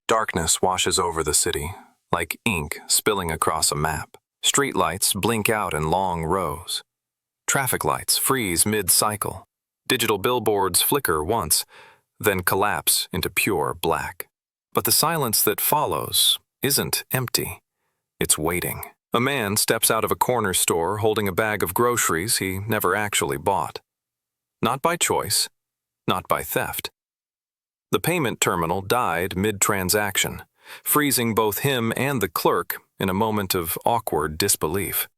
Darkness washes over the city, like ink spilling across a map. Streetlights blink out in long rows. Traffic lights freeze mid-cycle. Digital billboards flicker once, then collapse into pure black. But the silence that follows isn't empty. It's waiting. A man steps out of a corner store holding a bag of groceries he never actually bought. Not by choice, not by theft. The payment terminal died mid-transaction, freezing both him and the clerk in a moment of awkward disbelief.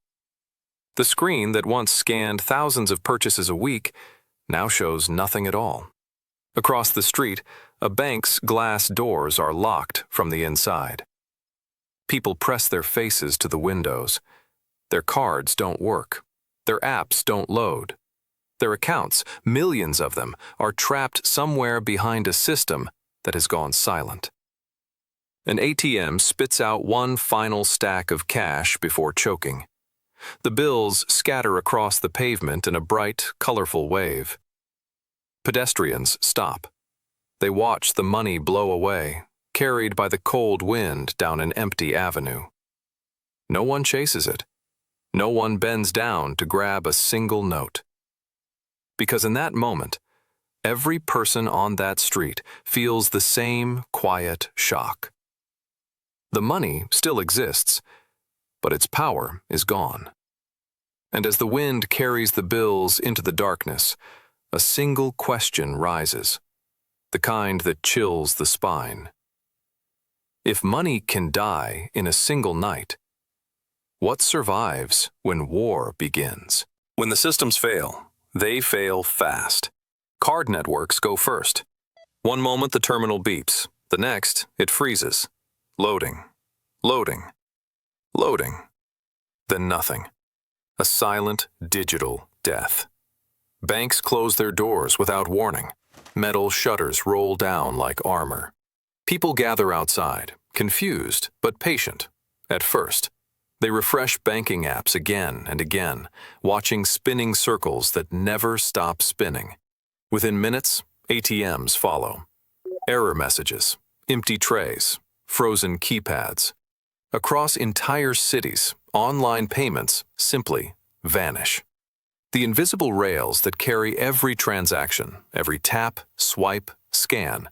The screen that once scanned thousands of purchases a week now shows nothing at all. Across the street, a bank's glass doors are locked from the inside. People press their faces to the windows. Their cards don't work. Their apps don't load. Their accounts, millions of them, are trapped somewhere behind a system that has gone silent. An ATM spits out one final stack of cash before choking. The bills scatter across the pavement in a bright, colorful wave. Pedestrians stop. They watch the money blow away, carried by the cold wind down an empty avenue. No one chases it. No one bends down to grab a single note. Because in that moment, every person on that street feels the same quiet shock. The money still exists, but its power is gone. And as the wind carries the bills into the darkness, a single question rises, the kind that chills the spine. If money can die in a single night, what survives when war begins? When the systems fail, they fail fast. Card networks go first. One moment the terminal beeps, the next it freezes. Loading, loading, loading. Then nothing. A silent, digital death. Banks close their doors without warning. Metal shutters roll down like armor. People gather outside, confused but patient. At first, they refresh banking apps again and again, watching spinning circles that never stop spinning. Within minutes, ATMs follow. Error messages, empty trays, frozen keypads. Across entire cities, online payments simply vanish. The invisible rails that carry every transaction, every tap, swipe, scan,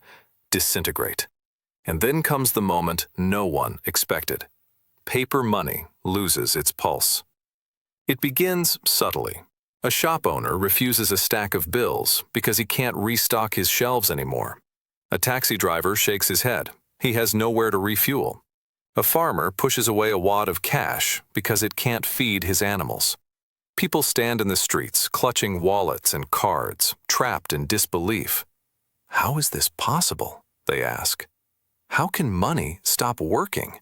disintegrate. And then comes the moment no one expected. Paper money loses its pulse. It begins subtly. A shop owner refuses a stack of bills because he can't restock his shelves anymore. A taxi driver shakes his head. He has nowhere to refuel. A farmer pushes away a wad of cash because it can't feed his animals. People stand in the streets, clutching wallets and cards, trapped in disbelief. How is this possible? They ask. How can money stop working?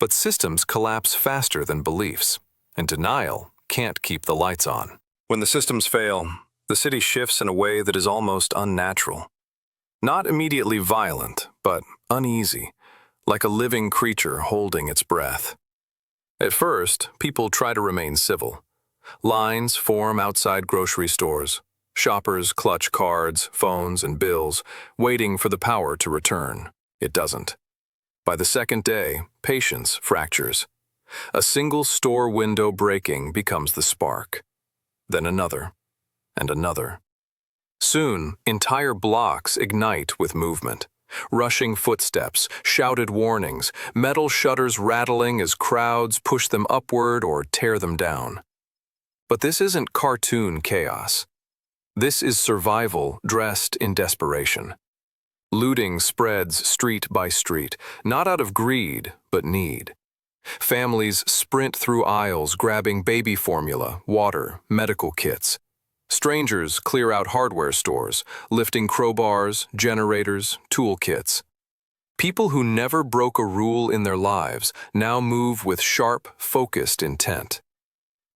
But systems collapse faster than beliefs, and denial can't keep the lights on. When the systems fail, the city shifts in a way that is almost unnatural. Not immediately violent, but uneasy, like a living creature holding its breath. At first, people try to remain civil. Lines form outside grocery stores. Shoppers clutch cards, phones, and bills, waiting for the power to return. It doesn't. By the second day, patience fractures. A single store window breaking becomes the spark. Then another, and another. Soon, entire blocks ignite with movement. Rushing footsteps, shouted warnings, metal shutters rattling as crowds push them upward or tear them down. But this isn't cartoon chaos. This is survival dressed in desperation. Looting spreads street by street, not out of greed, but need. Families sprint through aisles grabbing baby formula, water, medical kits. Strangers clear out hardware stores, lifting crowbars, generators, toolkits. People who never broke a rule in their lives now move with sharp, focused intent.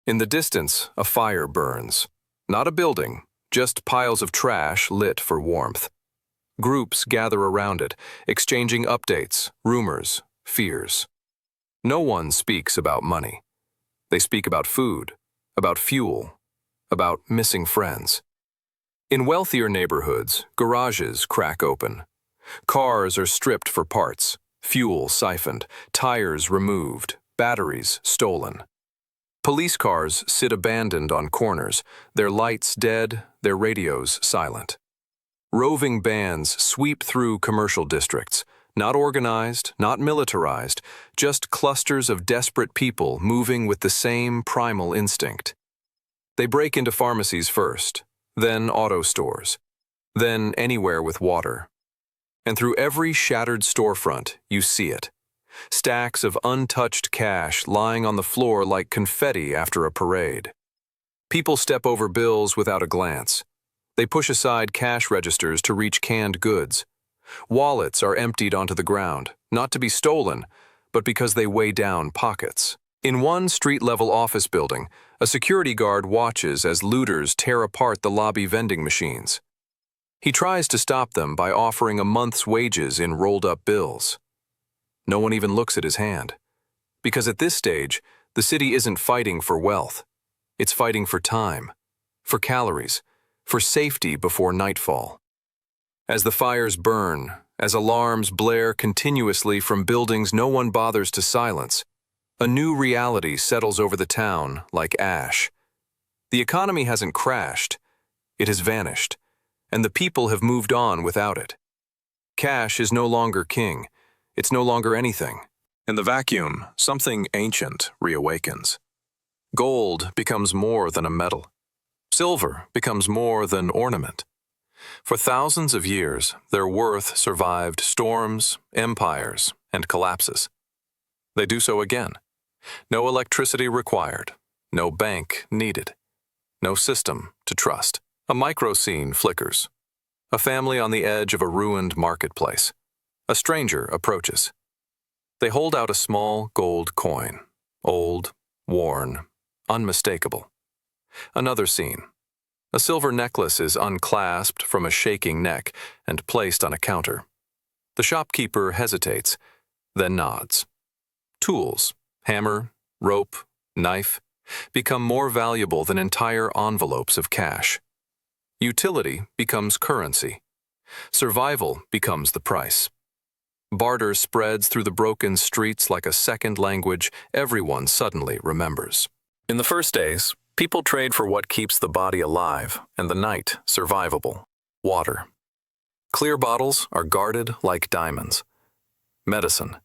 In the distance, a fire burns. Not a building, just piles of trash lit for warmth. Groups gather around it, exchanging updates, rumors, fears. No one speaks about money. They speak about food, about fuel, about missing friends. In wealthier neighborhoods, garages crack open. Cars are stripped for parts, Fuel siphoned, tires removed, batteries stolen. Police cars sit abandoned on corners, their lights dead, their radios silent. Roving bands sweep through commercial districts, not organized, not militarized, just clusters of desperate people moving with the same primal instinct. They break into pharmacies first, then auto stores, then anywhere with water. And through every shattered storefront, you see it. Stacks of untouched cash lying on the floor like confetti after a parade. People step over bills without a glance. They push aside cash registers to reach canned goods. Wallets are emptied onto the ground, not to be stolen, but because they weigh down pockets. In one street-level office building, a security guard watches as looters tear apart the lobby vending machines. He tries to stop them by offering a month's wages in rolled-up bills. No one even looks at his hand. Because at this stage, the city isn't fighting for wealth. It's fighting for time, for calories, for safety before nightfall. As the fires burn, as alarms blare continuously from buildings no one bothers to silence, a new reality settles over the town like ash. The economy hasn't crashed, it has vanished, and the people have moved on without it. Cash is no longer king, it's no longer anything. In the vacuum, something ancient reawakens. Gold becomes more than a metal. Silver becomes more than ornament. For thousands of years, their worth survived storms, empires, and collapses. They do so again. No electricity required, no bank needed, no system to trust. A microscene flickers. A family on the edge of a ruined marketplace. A stranger approaches. They hold out a small gold coin, old, worn, unmistakable. Another scene. A silver necklace is unclasped from a shaking neck and placed on a counter. The shopkeeper hesitates, then nods. Tools, hammer, rope, knife, become more valuable than entire envelopes of cash. Utility becomes currency. Survival becomes the price. Barter spreads through the broken streets like a second language everyone suddenly remembers. In the first days, people trade for what keeps the body alive and the night survivable: water. Clear bottles are guarded like diamonds. Medicine.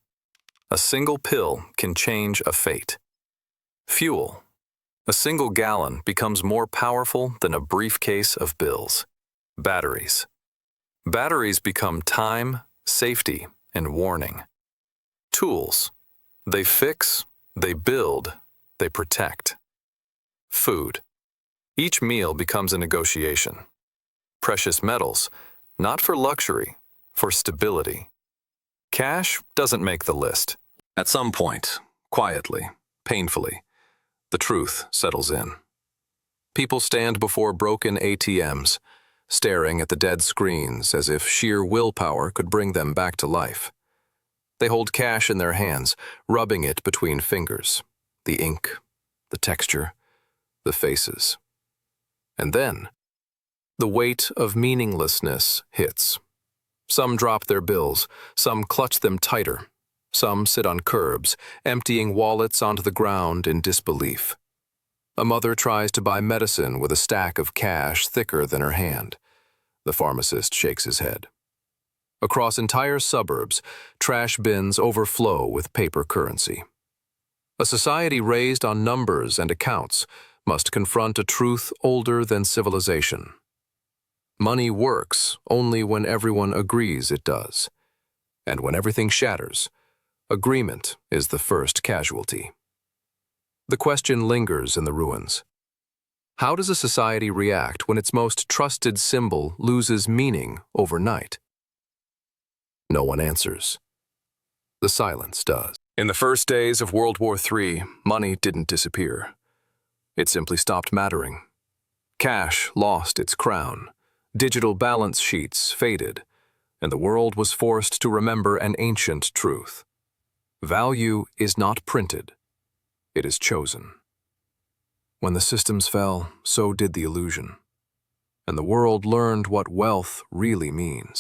A single pill can change a fate. Fuel. A single gallon becomes more powerful than a briefcase of bills. Batteries. Batteries become time, safety, and warning. Tools. They fix, they build, they protect. Food. Each meal becomes a negotiation. Precious metals, not for luxury, for stability. Cash doesn't make the list. At some point, quietly, painfully, the truth settles in. People stand before broken ATMs, staring at the dead screens as if sheer willpower could bring them back to life. They hold cash in their hands, rubbing it between fingers. The ink, the texture, the faces. And then, the weight of meaninglessness hits. Some drop their bills, some clutch them tighter. Some sit on curbs, emptying wallets onto the ground in disbelief. A mother tries to buy medicine with a stack of cash thicker than her hand. The pharmacist shakes his head. Across entire suburbs, trash bins overflow with paper currency. A society raised on numbers and accounts must confront a truth older than civilization. Money works only when everyone agrees it does. And when everything shatters, agreement is the first casualty. The question lingers in the ruins. How does a society react when its most trusted symbol loses meaning overnight? No one answers. The silence does. In the first days of World War III, money didn't disappear. It simply stopped mattering. Cash lost its crown. Digital balance sheets faded, and the world was forced to remember an ancient truth. Value is not printed. It is chosen. When the systems fell, so did the illusion. And the world learned what wealth really means.